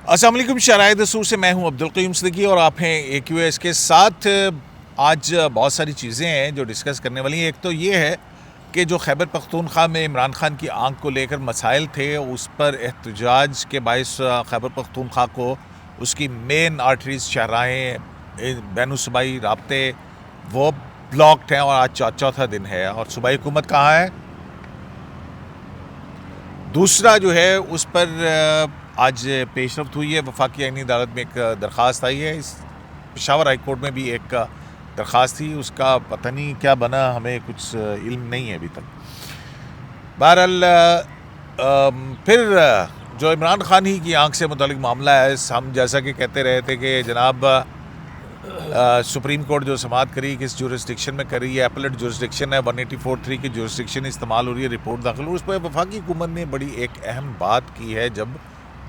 السلام علیکم، شرائع دستور سے میں ہوں عبدالقیوم صدیقی اور آپ ہیں AQS کے ساتھ۔ آج بہت ساری چیزیں ہیں جو ڈسکس کرنے والی ہیں۔ ایک تو یہ ہے کہ جو خیبر پختونخوا میں عمران خان کی آنکھ کو لے کر مسائل تھے، اس پر احتجاج کے باعث خیبر پختونخوا کو اس کی مین آرٹریز، شاہراہیں، بین الصوبائی رابطے وہ بلاکڈ ہیں اور آج چوتھا دن ہے اور صوبائی حکومت کہاں ہے۔ دوسرا جو ہے اس پر آج پیش رفت ہوئی ہے، وفاقی آئینی عدالت میں ایک درخواست آئی ہے، اس پشاور ہائی کورٹ میں بھی ایک درخواست تھی، اس کا پتہ نہیں کیا بنا، ہمیں کچھ علم نہیں ہے ابھی تک۔ بہرحال پھر جو عمران خان ہی کی آنکھ سے متعلق معاملہ ہے، ہم جیسا کہ کہتے رہے تھے کہ جناب سپریم کورٹ جو سماعت کری کس جورسڈکشن میں کری ہے، ایپلیٹ جورسڈکشن ہے، 184(3) کی جورسڈکشن استعمال ہو رہی ہے، رپورٹ داخل ہو، اس پہ وفاقی حکومت نے بڑی ایک اہم بات کی ہے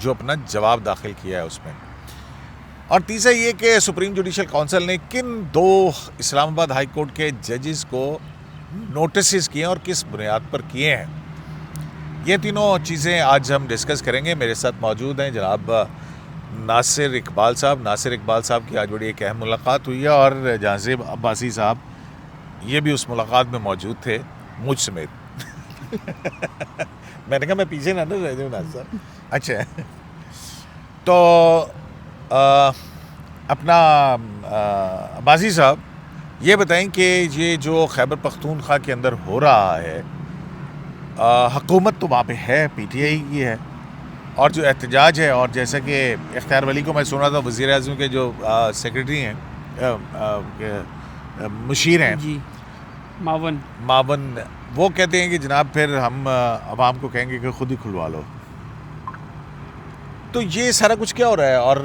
جو اپنا جواب داخل کیا ہے اس میں۔ اور تیسرا یہ کہ سپریم جوڈیشل کونسل نے کن دو اسلام آباد ہائی کورٹ کے ججز کو نوٹسز کیے ہیں اور کس بنیاد پر کیے ہیں، یہ تینوں چیزیں آج ہم ڈسکس کریں گے۔ میرے ساتھ موجود ہیں جناب ناصر اقبال صاحب کی آج بڑی ایک اہم ملاقات ہوئی ہے، اور جہانزیب عباسی صاحب یہ بھی اس ملاقات میں موجود تھے مجھ سمیت۔ میں نے کہا میں پیچھے نہ رہ جاؤں ناصر صاحب۔ اچھا، تو اپنا عباسی صاحب یہ بتائیں کہ یہ جو خیبر پختونخوا کے اندر ہو رہا ہے، حکومت تو وہاں پہ ہے، PTI کی ہے، اور جو احتجاج ہے، اور جیسا کہ اختیار ولی کو میں سنا تھا وزیر اعظم کے جو سیکرٹری ہیں، مشیر ہیں، جی معاون، وہ کہتے ہیں کہ جناب پھر ہم عوام کو کہیں گے کہ خود ہی کھلوا لو۔ تو یہ سارا کچھ کیا ہو رہا ہے؟ اور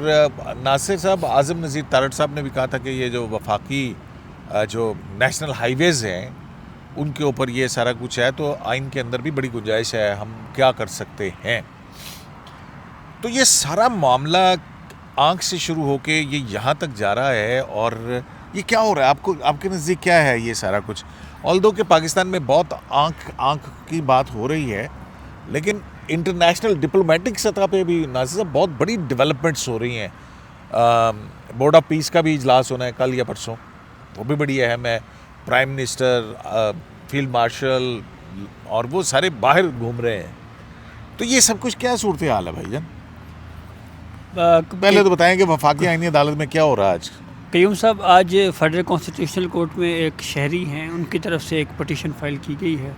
ناصر صاحب، اعظم نذیر تارڑ صاحب نے بھی کہا تھا کہ یہ جو وفاقی جو نیشنل ہائی ویز ہیں ان کے اوپر یہ سارا کچھ ہے، تو آئین کے اندر بھی بڑی گنجائش ہے، ہم کیا کر سکتے ہیں۔ تو یہ سارا معاملہ آنکھ سے شروع ہو کے یہ یہاں تک جا رہا ہے، اور یہ کیا ہو رہا ہے آپ کے نزدیک کیا ہے یہ سارا کچھ؟ آلدو کہ پاکستان میں بہت آنکھ کی بات ہو رہی ہے، لیکن انٹرنیشنل ڈپلومیٹک سطح پہ بھی ناصر صاحب بہت بڑی ڈیولپمنٹس ہو رہی ہیں۔ بورڈ آف پیس کا بھی اجلاس ہونا ہے کل یا پرسوں، وہ بھی بڑی اہم ہے۔ پرائم منسٹر، فیلڈ مارشل اور وہ سارے باہر گھوم رہے ہیں، تو یہ سب کچھ کیا صورتحال ہے بھائی جان؟ پہلے تو بتائیں کہ وفاقی آئینی عدالت میں کیا ہو رہا ہے آج؟ قیوم صاحب، آج فیڈرل کانسٹیٹیوشنل کورٹ میں ایک شہری ہیں، ان کی طرف سے ایک پٹیشن فائل کی گئی ہے،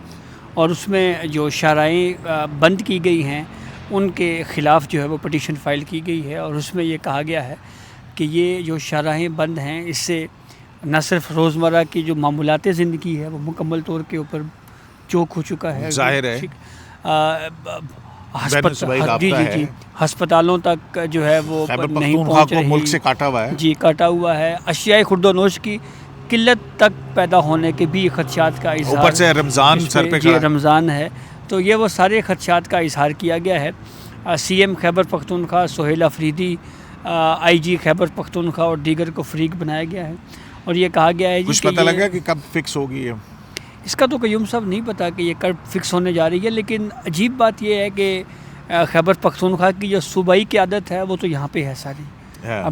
اور اس میں جو شاہراہیں بند کی گئی ہیں ان کے خلاف جو ہے وہ پٹیشن فائل کی گئی ہے، اور اس میں یہ کہا گیا ہے کہ یہ جو شاہراہیں بند ہیں اس سے نہ صرف روزمرہ کی جو معمولات زندگی ہے وہ مکمل طور کے اوپر چوک ہو چکا ہے، ظاہر ہے، جی ہسپتالوں تک جو ہے وہ نہیں پہنچ رہی، ملک سے کاٹا ہوا ہے، جی کاٹا ہوا ہے، اشیاء خورد و نوش کی قلت تک پیدا ہونے کے بھی خدشات کا اظہار، اوپر سے رمضان سر پہ کھڑا، رمضان ہے، تو یہ وہ سارے خدشات کا اظہار کیا گیا ہے۔ CM خیبر پختونخوا سہیل افریدی، IG خیبر پختونخوا اور دیگر کو فریق بنایا گیا ہے، اور یہ کہا گیا ہے کچھ پتہ لگا کہ کب فکس ہوگی ہے؟ اس کا تو قیوم صاحب نہیں پتا کہ یہ کب فکس ہونے جا رہی ہے، لیکن عجیب بات یہ ہے کہ خیبر پختونخوا کی جو صوبائی قیادت ہے وہ تو یہاں پہ ہے ساری،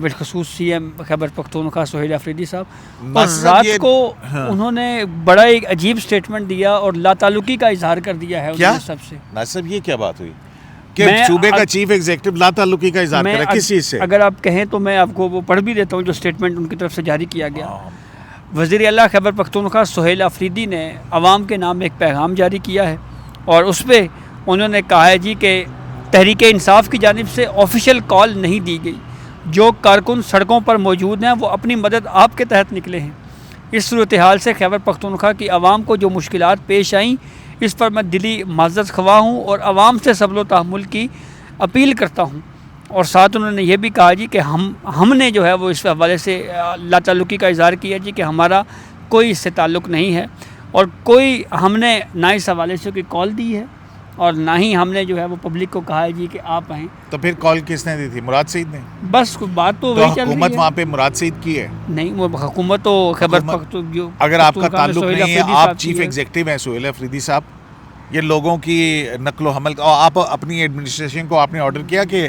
بالخصوص CM خیبر پختونخوا سہیل افریدی صاحب، اور رات کو انہوں نے بڑا ایک عجیب سٹیٹمنٹ دیا اور لا تعلقی کا اظہار کر دیا ہے انہوں نے سب سے۔ ناصر، یہ کیا بات ہوئی کہ صوبے کا چیف ایگزیکٹو لا تعلقی کا اظہار کرا؟ کس چیز سے؟ اگر آپ کہیں تو میں آپ کو وہ پڑھ بھی دیتا ہوں جو سٹیٹمنٹ ان کی طرف سے جاری کیا گیا۔ وزیر اعلیٰ خیبر پختونخوا سہیل افریدی نے عوام کے نام ایک پیغام جاری کیا ہے، اور اس پہ انہوں نے کہا ہے کہ تحریک انصاف کی جانب سے آفیشیل کال نہیں دی گئی، جو کارکن سڑکوں پر موجود ہیں وہ اپنی مدد آپ کے تحت نکلے ہیں۔ اس صورتحال سے خیبر پختونخوا کی عوام کو جو مشکلات پیش آئیں اس پر میں دلی معذرت خواہ ہوں اور عوام سے صبر و تحمل کی اپیل کرتا ہوں، اور ساتھ انہوں نے یہ بھی کہا کہ ہم نے جو ہے وہ اس حوالے سے لا تعلقی کا اظہار کیا کہ ہمارا کوئی اس سے تعلق نہیں ہے، اور کوئی ہم نے نہ اس حوالے سے کوئی کال دی ہے اور نہ ہی ہم نے جو ہے وہ پبلک کو کہا ہے کہ آپ آئیں۔ تو پھر کال کس نے دی تھی؟ مراد سعید نے؟ بس بات تو وہی چل رہی ہے۔ حکومت وہاں پہ مراد سعید کی ہے؟ نہیں، وہ حکومت تو خیبر پختونخوا، اگر آپ کا تعلق نہیں ہے، آپ چیف ایگزیکٹو ہیں سہیل افریدی صاحب، یہ لوگوں کی نقل و حمل، اور آپ اپنی ایڈمنسٹریشن کو آپ نے آرڈر کیا کہ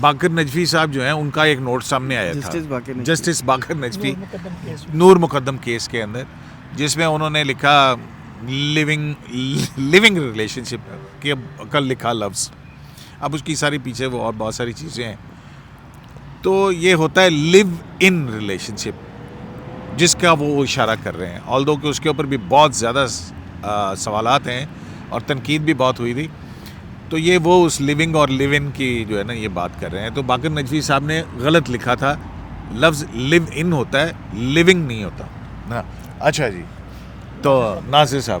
باقر نجفی صاحب جو ہیں ان کا ایک نوٹ سامنے آیا تھا جسٹس باقر نجفی. جسٹس باقر نجفی نور مقدم کیس کے اندر, جس میں انہوں نے لکھا لیونگ ریلیشن شپ کہ کل لکھا لفظ, اب اس کی ساری پیچھے وہ اور بہت ساری چیزیں ہیں. تو یہ ہوتا ہے لیو ان ریلیشن شپ جس کا وہ اشارہ کر رہے ہیں, آلدو کہ اس کے اوپر بھی بہت زیادہ سوالات ہیں اور تنقید بھی بہت ہوئی تھی. تو یہ وہ اس لیونگ اور لیو ان کی جو ہے نا یہ بات کر رہے ہیں. تو باقر نجفی صاحب نے غلط لکھا تھا, لفظ لیو ان ہوتا ہے, لیونگ نہیں ہوتا نا. اچھا جی, تو ناصر صاحب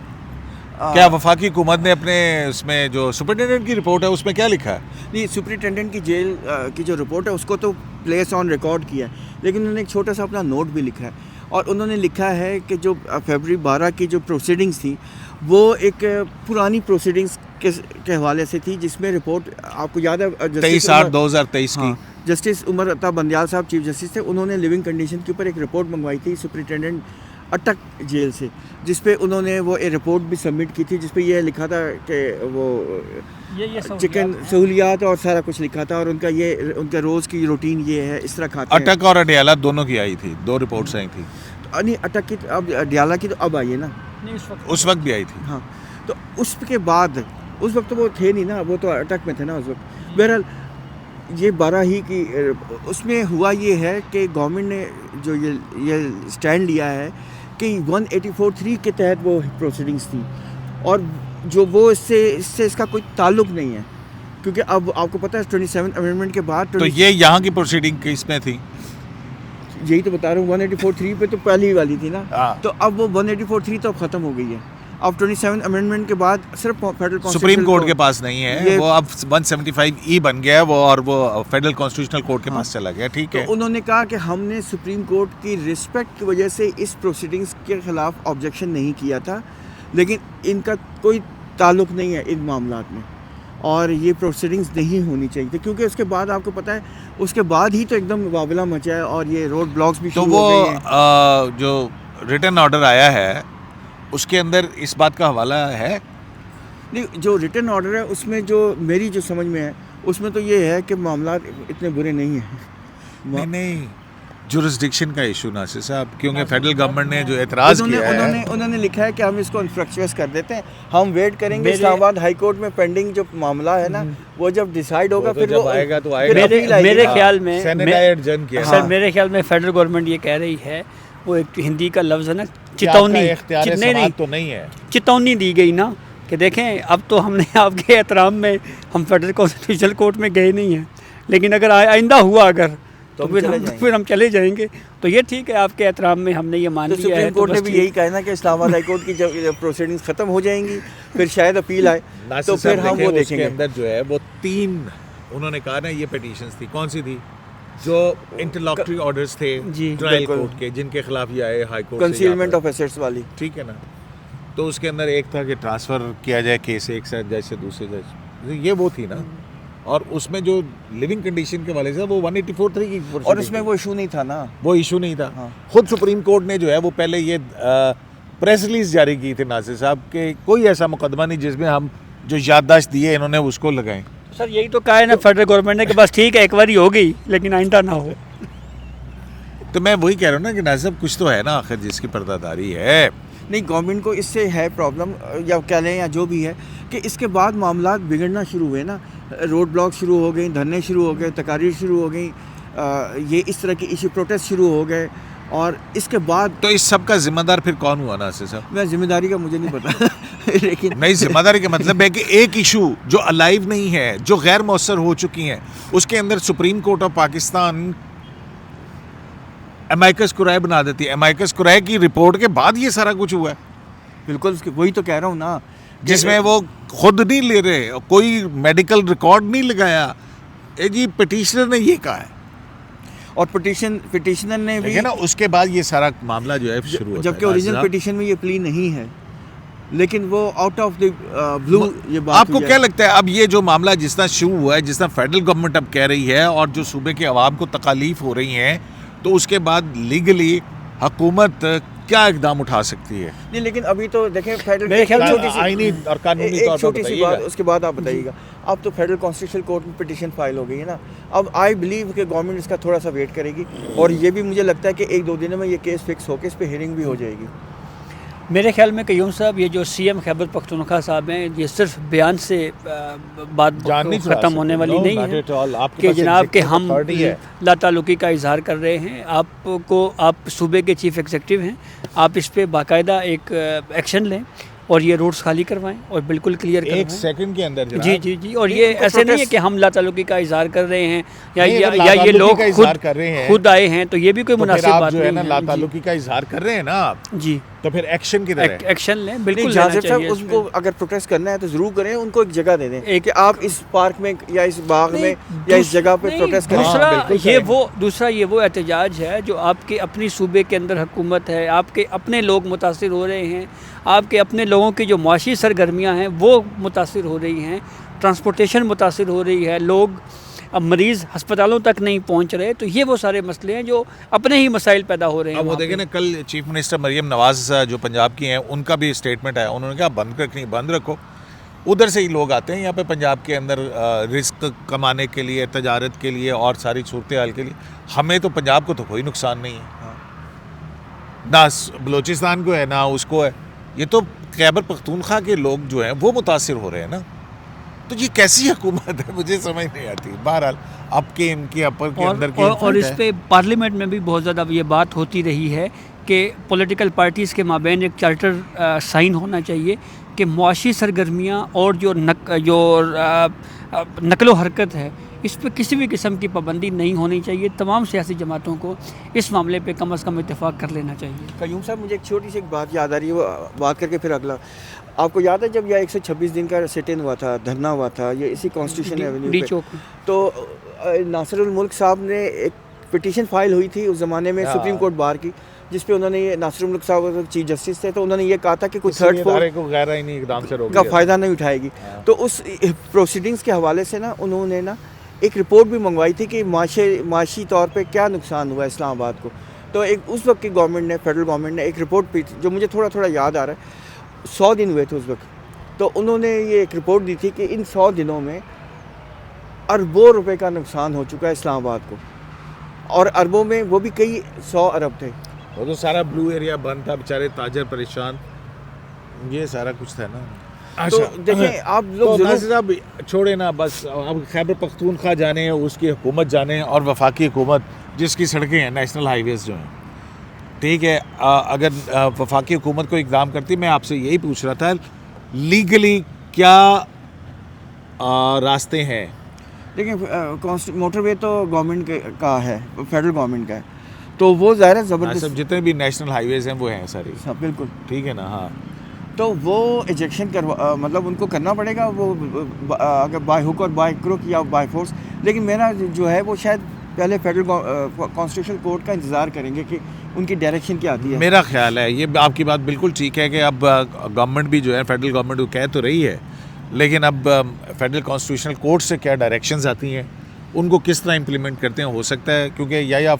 کیا وفاقی حکومت نے اپنے اس میں جو سپرنٹینڈنٹ کی رپورٹ ہے اس میں کیا لکھا ہے؟ نہیں, سپرنٹینڈنٹ کی جیل کی جو رپورٹ ہے اس کو تو پلیس آن ریکارڈ کیا ہے, لیکن انہوں نے ایک چھوٹا سا اپنا نوٹ بھی لکھا ہے. اور انہوں نے لکھا ہے کہ جو فیبرری 12 کی جو پروسیڈنگز تھیں وہ ایک پرانی پروسیڈنگز کے حوالے سے تھی, جس میں رپورٹ آپ کو یاد ہے 23/8/2023 کی جسٹس عمر عطا بندیال صاحب چیف جسٹس تھے, انہوں نے لیونگ کنڈیشن کے اوپر ایک رپورٹ منگوائی تھی سپرنٹینڈنٹ اٹک جیل سے, جس پہ انہوں نے وہ ایک رپورٹ بھی سبمٹ کی تھی, جس پہ یہ لکھا تھا کہ وہ چکن سہولیات اور سارا کچھ لکھا تھا, اور ان کا روز کی روٹین یہ ہے, اس طرح کھاتے ہیں. اٹک اور اڈیالہ دونوں کی آئی تھی, 2 رپورٹس آئی تھی. نہیں, اٹک کی اب اڈیالہ کی تو اب آئی ہے نا, اس وقت بھی آئی تھی. ہاں, تو اس کے بعد اس وقت تو وہ تھے نہیں نا, وہ تو اٹک میں تھے نا اس وقت. بہرحال یہ 12 ہی کی اس میں ہوا یہ ہے کہ گورنمنٹ نے جو یہ اسٹینڈ لیا ہے کہ 184(3) کے تحت وہ پروسیڈنگز تھیں, اور جو وہ اس سے اس کا کوئی تعلق نہیں ہے, کیونکہ اب آپ کو پتہ ہے 27 امینڈمنٹ کے بعد تو یہ یہاں کی پروسیڈنگ کس میں تھی؟ یہی تو بتا رہا ہوں, 184(3) پہ تو پہلی والی تھی نا, تو اب وہ 184(3) تو اب ختم ہو گئی ہے. اب 27 امینڈمنٹ کے بعد صرف فیڈرل سپریم کورٹ کے پاس نہیں ہے, وہ اب 175(e) بن گیا ہے وہ, اور وہ فیڈرل کانسٹیٹیوشنل کورٹ کے پاس چلا گیا. ٹھیک ہے, تو انہوں نے کہا کہ ہم نے سپریم کورٹ کی رسپیکٹ کی وجہ سے اس پروسیڈنگز کے خلاف آبجیکشن نہیں کیا تھا, لیکن ان کا کوئی تعلق نہیں ہے ان معاملات میں, اور یہ پروسیڈنگز نہیں ہونی چاہیے تھی, کیونکہ اس کے بعد آپ کو پتہ ہے اس کے بعد ہی تو ایک دم وابلہ مچا ہے, اور یہ روڈ بلاکس بھی شروع ہو گئے ہیں. تو وہ جو ریٹن آرڈر آیا ہے اس کے اندر اس بات کا حوالہ ہے؟ نہیں, جو ریٹن آرڈر ہے اس میں جو میری جو سمجھ میں ہے اس میں تو یہ ہے کہ معاملات اتنے برے نہیں ہیں. نہیں, جورسڈکشن کا ایشو ناصر صاحب, کیونکہ فیڈرل گورنمنٹ نے جو اعتراض کیا ہے انہوں نے لکھا ہے کہ ہم اس کو انفریکچوئس کر دیتے ہیں, ہم ویٹ کریں گے اسلام آباد ہائی کورٹ میں پینڈنگ جو معاملہ ہے نا وہ جب ڈیسائیڈ ہوگا پھر وہ آئے گا تو میرے خیال میں سر میرے خیال میں فیڈرل گورنمنٹ یہ کہہ رہی ہے, وہ ایک ہندی کا لفظ ہے نا چتونی, تو نہیں ہے, چتونی دی گئی نا کہ دیکھیں اب تو ہم نے آپ کے احترام میں ہم فیڈرل کانسٹیٹیوشنل کورٹ میں گئے نہیں ہیں, لیکن اگر آئندہ ہوا اگر تو پھر ہم چلے جائیں گے. تو یہ ٹھیک ہے, آپ کے احترام میں ہم نے یہ مان لیا ہے. سپریم کورٹ نے بھی یہی کہا نا کہ اسلام آباد ہائی کورٹ کی جب پروسیڈنگز ختم ہو جائیں گی پھر شاید اپیل آئے, تو پھر ہم وہ دیکھیں گے. اندر جو ہے وہ 3 انہوں نے کہا نا یہ پیٹیشنز تھی, کون سی تھی؟ جو انٹرلاکٹری آرڈرز تھے ٹرائل کورٹ کے, جن کے خلاف یہ آئے ہائی کورٹ سے, کنسیلمنٹ آف ایسیٹس والی, ٹھیک ہے نا. تو اس کے اندر ایک تھا کہ ٹرانسفر کیا جائے کیس ایک جج سے دوسرے جج, یہ وہ تھی نا. اور اس میں جو لیونگ کنڈیشن کے والے سے وہ 184(3) کی, اور اس میں وہ ایشو نہیں تھا نا, وہ ایشو نہیں تھا. خود سپریم کورٹ نے جو ہے وہ پہلے یہ پریس ریلیز جاری کی تھی ناصر صاحب کہ کوئی ایسا مقدمہ نہیں جس میں ہم جو یادداشت دیے انہوں نے اس کو لگائیں. سر یہی تو کہا ہے نا فیڈرل گورنمنٹ نے کہ بس ٹھیک ہے ایک بار ہی ہو گئی لیکن آئندہ نہ ہو. تو میں وہی کہہ رہا ہوں نا کہ ناصر صاحب کچھ تو ہے نا آخر جس کی پردہ داری ہے. نہیں, گورنمنٹ کو اس سے ہے پرابلم, یا کہہ لیں یا جو بھی ہے, کہ اس کے بعد معاملات بگڑنا شروع ہوئے نا, روڈ بلاک شروع ہو گئیں, دھرنے شروع ہو گئے, تقاریر شروع ہو گئیں, یہ اس طرح کے ایشو پروٹیسٹ شروع ہو گئے, اور اس کے بعد تو اس سب کا ذمہ دار پھر کون ہوا ناصر صاحب؟ میں ذمہ داری کا مجھے نہیں پتا لیکن نہیں, ذمہ داری کا مطلب ہے کہ ایک ایشو جو الائیو نہیں ہے, جو غیر مؤثر ہو چکی ہیں, اس کے اندر سپریم کورٹ آف پاکستان امائکس کرائے بنا دیتی ہے. امائکس کرائے کی رپورٹ کے بعد یہ سارا کچھ ہوا ہے. بالکل, وہی تو کہہ رہا ہوں نا, جس میں وہ خود نہیں لے رہے, کوئی میڈیکل ریکارڈ نہیں لگایا, جی پٹیشنر نے یہ کہا ہے, اور پٹیشنر نے بھی نا اس کے بعد یہ سارا معاملہ جو ہے شروع ہوتا ہے, جبکہ اوریجنل پٹیشن میں یہ پلی نہیں ہے, لیکن وہ آؤٹ آف دی بلو یہ بات. آپ کو کیا لگتا ہے اب یہ جو معاملہ جس طرح شروع ہوا ہے, جس طرح فیڈرل گورنمنٹ اب کہہ رہی ہے اور جو صوبے کے عوام کو تکالیف ہو رہی ہیں, تو اس کے بعد لیگلی حکومت کیا اقدام اٹھا سکتی ہے؟ نہیں, لیکن ابھی تو دیکھیں فیڈرل آئینی اور قانونی طور پر چھوٹی سی بات اس کے بعد آپ بتائیے گا. اب تو فیڈرل کانسٹیٹیوشنل کورٹ میں پٹیشن فائل ہو گئی ہے نا. اب آئی بلیو کہ گورنمنٹ اس کا تھوڑا سا ویٹ کرے گی, اور یہ بھی مجھے لگتا ہے کہ 1-2 دنوں میں یہ کیس فکس ہو کے اس پہ ہیئرنگ بھی ہو جائے گی. میرے خیال میں قیوم صاحب یہ جو سی ایم خیبر پختونخوا صاحب ہیں, یہ صرف بیان سے بات ختم ہونے والی نہیں ہے کہ جناب کہ ہم لا تعلقی کا اظہار کر رہے ہیں. آپ صوبے کے چیف ایگزیکٹو ہیں, آپ اس پہ باقاعدہ ایک ایکشن لیں اور یہ روڈز خالی کروائیں اور بالکل کلیئر کروائیں 1 سیکنڈ کے اندر. جی اور یہ ایسے نہیں ہے کہ ہم لا تعلقی کا اظہار کر رہے ہیں یا یہ لوگ خود آئے ہیں, تو یہ بھی کوئی مناسب بات نہیں ہے. لا تعلقی کا اظہار کر رہے ہیں نا آپ, جی تو پھر ایکشن کی طرح ایکشن لیں. بالکل جازف صاحب اس کو اگر پروٹیسٹ کرنا ہے تو ضرور کریں, ان کو ایک جگہ دے دیں کہ آپ اس پارک میں یا اس باغ میں یا اس جگہ پہ پروٹیسٹ کریں. دوسرا یہ وہ احتجاج ہے جو آپ کے اپنی صوبے کے اندر حکومت ہے, آپ کے اپنے لوگ متاثر ہو رہے ہیں, آپ کے اپنے لوگوں کی جو معاشی سرگرمیاں ہیں وہ متاثر ہو رہی ہیں, ٹرانسپورٹیشن متاثر ہو رہی ہے, لوگ اب مریض ہسپتالوں تک نہیں پہنچ رہے. تو یہ وہ سارے مسئلے ہیں جو اپنے ہی مسائل پیدا ہو رہے ہیں. اب وہ دیکھیں نا, کل چیف منسٹر مریم نواز جو پنجاب کی ہیں, ان کا بھی اسٹیٹمنٹ ہے, انہوں نے کہا بند رکھو. ادھر سے ہی لوگ آتے ہیں یہاں پہ پنجاب کے اندر رزق کمانے کے لیے, تجارت کے لیے اور ساری صورتحال کے لیے. ہمیں تو پنجاب کو تو کوئی نقصان نہیں ہے, نہ بلوچستان کو ہے نہ اس کو ہے. یہ تو خیبر پختونخوا کے لوگ جو ہیں وہ متاثر ہو رہے ہیں نا. تو یہ کیسی حکومت ہے, مجھے سمجھ نہیں آتی. بہرحال اب کے ان کے اپر کے اندر کے اور اس پہ پارلیمنٹ میں بھی بہت زیادہ یہ بات ہوتی رہی ہے کہ پولیٹیکل پارٹیز کے مابین ایک چارٹر سائن ہونا چاہیے کہ معاشی سرگرمیاں اور جو نقل و حرکت ہے اس پہ کسی بھی قسم کی پابندی نہیں ہونی چاہیے. تمام سیاسی جماعتوں کو اس معاملے پہ کم از کم اتفاق کر لینا چاہیے. قیوم صاحب مجھے ایک چھوٹی سی ایک بات یاد آ رہی ہے, وہ بات کر کے پھر اگلا. آپ کو یاد ہے جب یہ 126 دن کا سٹ ان ہوا تھا, دھرنا ہوا تھا یہ اسی کانسٹیٹیوشن ایونیو پہ, تو ناصر الملک صاحب نے ایک پٹیشن فائل ہوئی تھی اس زمانے میں سپریم کورٹ بار کی, جس پہ انہوں نے یہ ناصر الملک صاحب چیف جسٹس تھے, تو انہوں نے یہ کہا تھا کہ کوئی تھرڈ فورس کا فائدہ نہیں اٹھائے گی. تو اس پروسیڈنگز کے حوالے سے نا انہوں نے نا ایک رپورٹ بھی منگوائی تھی کہ معاشی طور پہ کیا نقصان ہوا اسلام آباد کو. تو ایک اس وقت کی گورنمنٹ نے, فیڈرل گورنمنٹ نے ایک رپورٹ بھی تھی جو مجھے تھوڑا یاد آ رہا ہے, 100 دن ہوئے تھے اس وقت. تو انہوں نے یہ ایک رپورٹ دی تھی کہ ان 100 دنوں میں اربوں روپے کا نقصان ہو چکا ہے اسلام آباد کو, اور اربوں میں وہ بھی کئی 100 ارب تھے. وہ تو سارا بلو ایریا بند تھا, بیچارے تاجر پریشان, یہ سارا کچھ تھا نا. تو دیکھیں آپ لوگ ناصر صاحب چھوڑے نا, بس اب خیبر پختونخوا جانے ہیں, اس کی حکومت جانے ہیں, اور وفاقی حکومت جس کی سڑکیں ہیں نیشنل ہائی ویز جو ہیں, ٹھیک ہے, اگر وفاقی حکومت کو اقدام کرتی, میں آپ سے یہی پوچھ رہا تھا لیگلی کیا راستے ہیں. دیکھیں موٹر وے تو گورنمنٹ کا ہے, فیڈرل گورنمنٹ کا ہے, تو وہ ظاہر ہے زبردست جتنے بھی نیشنل ہائی ویز ہیں وہ ہیں ساری, بالکل ٹھیک ہے نا. ہاں, تو وہ ایجیکشن مطلب ان کو کرنا پڑے گا, وہ اگر بائی ہک اور بائی کروک یا بائی فورس. لیکن میرا جو ہے وہ شاید پہلے فیڈرل کانسٹیٹیوشنل کورٹ کا انتظار کریں گے کہ ان کی ڈائریکشن کیا آتی ہے. میرا خیال ہے یہ آپ کی بات بالکل ٹھیک ہے کہ اب گورنمنٹ بھی جو ہے فیڈرل گورنمنٹ کو کہہ تو رہی ہے, لیکن اب فیڈرل کانسٹیٹیوشنل کورٹ سے کیا ڈائریکشنز آتی ہیں, ان کو کس طرح امپلیمنٹ کرتے ہیں. ہو سکتا ہے کیونکہ یا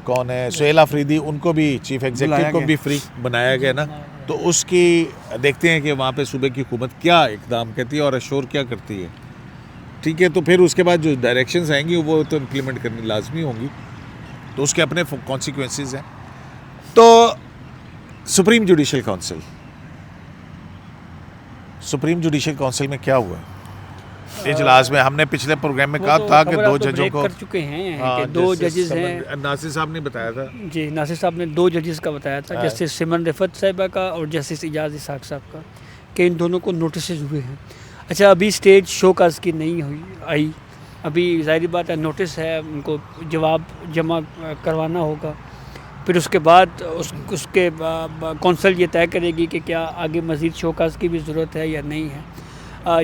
کون ہے سہیل آفریدی, ان کو بھی چیف ایگزیکٹو کو بھی فری بنایا گیا نا, تو اس کی دیکھتے ہیں کہ وہاں پہ صوبے کی حکومت کیا اقدام کرتی ہے اور اشور کیا کرتی ہے. ٹھیک ہے, تو پھر اس کے بعد جو ڈائریکشنز آئیں گی وہ تو امپلیمنٹ کرنی لازمی ہوں گی, تو اس کے اپنے کانسیکوینسز ہیں. تو سپریم جوڈیشل کونسل میں کیا ہوا اجلاس میں؟ ہم نے پچھلے پروگرام میں کہا تھا کہ 2 ججوں کو کر چکے ہیں کہ 2 ججز ہیں. ناصر صاحب نے بتایا تھا, جی ناصر صاحب نے 2 ججز کا بتایا تھا, جسٹس سمن رفت صاحبہ کا اور جسٹس اعجاز اسحاق صاحب کا, کہ ان دونوں کو نوٹسز ہوئے ہیں. اچھا, ابھی اسٹیج شو کاز کی نہیں آئی, ابھی ظاہری بات ہے نوٹس ہے, ان کو جواب جمع کروانا ہوگا. پھر اس کے بعد اس کے کونسل یہ طے کرے گی کہ کیا آگے مزید شو کاز کی بھی ضرورت ہے یا نہیں ہے.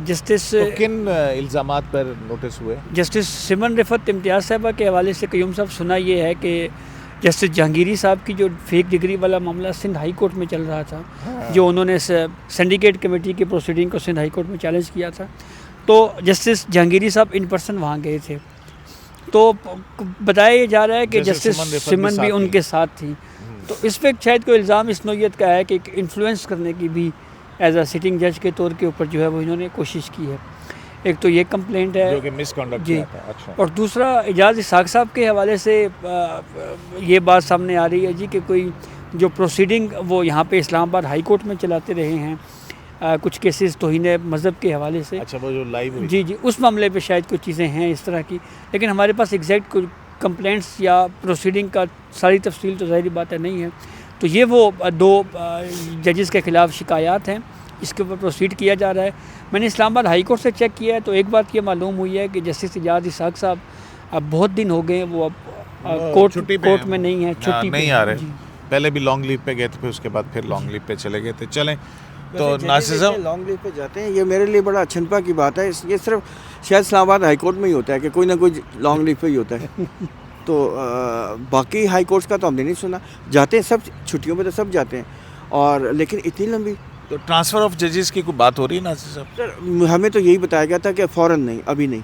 جسٹس کن الزامات پر نوٹس ہوئے؟ جسٹس سمن رفت امتیاز صاحبہ کے حوالے سے قیوم صاحب سنا یہ ہے کہ جسٹس جہانگیری صاحب کی جو فیک ڈگری والا معاملہ سندھ ہائی کورٹ میں چل رہا تھا, جو انہوں نے سینڈیکیٹ کمیٹی کی پروسیڈنگ کو سندھ ہائی کورٹ میں چیلنج کیا تھا, تو جسٹس جہانگیری صاحب ان پرسن وہاں گئے تھے. تو بتایا جا رہا ہے کہ جسٹس سمن بھی ان کے ساتھ تھیں. تو اس پہ شاید کوئی الزام اس نوعیت کا ہے کہ انفلوئنس کرنے کی بھی ایز اے سٹنگ جج کے طور کے اوپر جو ہے وہ انہوں نے کوشش کی ہے. ایک تو یہ کمپلینٹ ہے جو کہ مس کنڈکٹ جی. کیا تھا. اچھا. اور دوسرا اعجاز اسحاق صاحب کے حوالے سے یہ بات سامنے آ رہی ہے جی کہ کوئی جو پروسیڈنگ وہ یہاں پہ اسلام آباد ہائی کورٹ میں چلاتے رہے ہیں کچھ کیسز توہین مذہب کے حوالے سے. اچھا وہ جو لائیو ہوئی. جی اس معاملے پہ شاید کچھ چیزیں ہیں اس طرح کی, لیکن ہمارے پاس ایگزیکٹ کوئی کمپلینٹس یا پروسیڈنگ کا ساری تفصیل تو ظاہری بات ہے نہیں ہے. تو یہ وہ 2 ججز کے خلاف شکایات ہیں, اس کے اوپر پروسیڈ کیا جا رہا ہے. میں نے اسلام آباد ہائی کورٹ سے چیک کیا ہے تو ایک بات یہ معلوم ہوئی ہے کہ جسٹس اعجاز اسحاق صاحب اب بہت دن ہو گئے وہ اب کورٹ میں نہیں ہیں, چھٹی نہیں آ رہے. پہلے بھی لانگ لیو پہ گئے تھے, پھر اس کے بعد پھر لانگ لیو پہ چلے گئے تھے. چلیں تو ناصر صاحب لانگ لیو پہ جاتے ہیں, یہ میرے لیے بڑا چھنپا کی بات ہے. یہ صرف شاید اسلام آباد ہائی کورٹ میں ہی ہوتا ہے کہ کوئی نہ کوئی لانگ لیو پہ ہی ہوتا ہے. تو باقی ہائی کورٹس کا تو ہم نے نہیں سنا. جاتے ہیں سب چھٹیوں پہ تو سب جاتے ہیں, اور لیکن اتنی لمبی. تو ٹرانسفر آف ججز کی کوئی بات ہو رہی ہے ناصر صاحب؟ سر ہمیں تو یہی بتایا گیا تھا کہ فوراً نہیں, ابھی نہیں.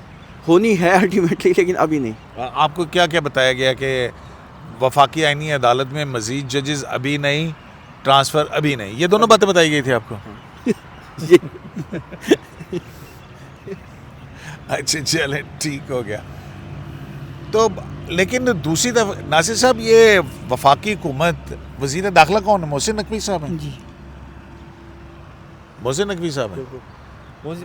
ہونی ہے الٹیمیٹلی لیکن ابھی نہیں. آپ کو کیا کیا بتایا گیا کہ وفاقی آئینی عدالت میں مزید ججز ابھی نہیں, ٹرانسفر ابھی نہیں, یہ دونوں باتیں بتائی گئی تھی آپ کو؟ جی اچھا چلیں ٹھیک ہو گیا. تو لیکن دوسری طرف ناصر صاحب یہ وفاقی حکومت وزیر داخلہ کون ہے؟ محسن نقوی صاحب ہیں. جی محسن نقوی صاحب ہیں,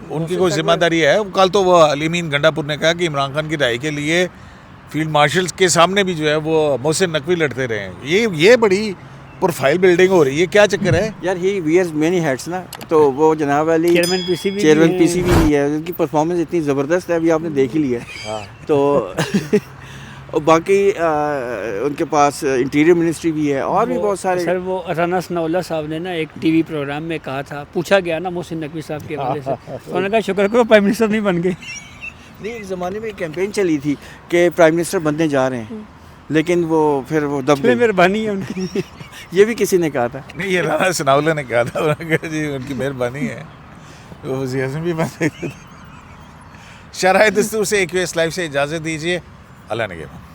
ان کی کوئی ذمہ داری ہے؟ کل تو وہ علی امین گنڈا پور نے کہا کہ عمران خان کی رہائی کے لیے فیلڈ مارشلز کے سامنے بھی جو ہے وہ محسن نقوی لڑتے رہے ہیں. یہ بڑی پروفائل بلڈنگ ہو رہی ہے, کیا چکر ہے یار؟ ہی ویئرز مینی ہیٹس نا. تو وہ جناب علی چیئرمین پی سی بی بھی ہے, ان کی پرفارمنس اتنی زبردست ہے, ابھی آپ نے دیکھ ہی لیا ہے. تو باقی ان کے پاس انٹیریئر منسٹری بھی ہے اور بھی بہت سارے. سر وہ رانا ثناء اللہ صاحب نے نا ایک ٹی وی پروگرام میں کہا تھا, پوچھا گیا نا محسن نقوی صاحب کے حوالے سے, انہوں نے کہا شکر کرو پرائم منسٹر نہیں بن گئے. نہیں, ایک زمانے میں کیمپین چلی تھی کہ پرائم منسٹر بننے جا رہے ہیں, لیکن وہ پھر وہ دب گئے. مہربانی ہے ان کی. یہ بھی کسی نے کہا تھا. نہیں, یہ رانا ثناء اللہ نے کہا تھا, انہوں نے کہا جی ان کی مہربانی ہے, وہ وزیر اعظم بھی بن گئے. شرح دستور سے AQS لائیو سے اجازت دیجیے. اللہ نگہبان.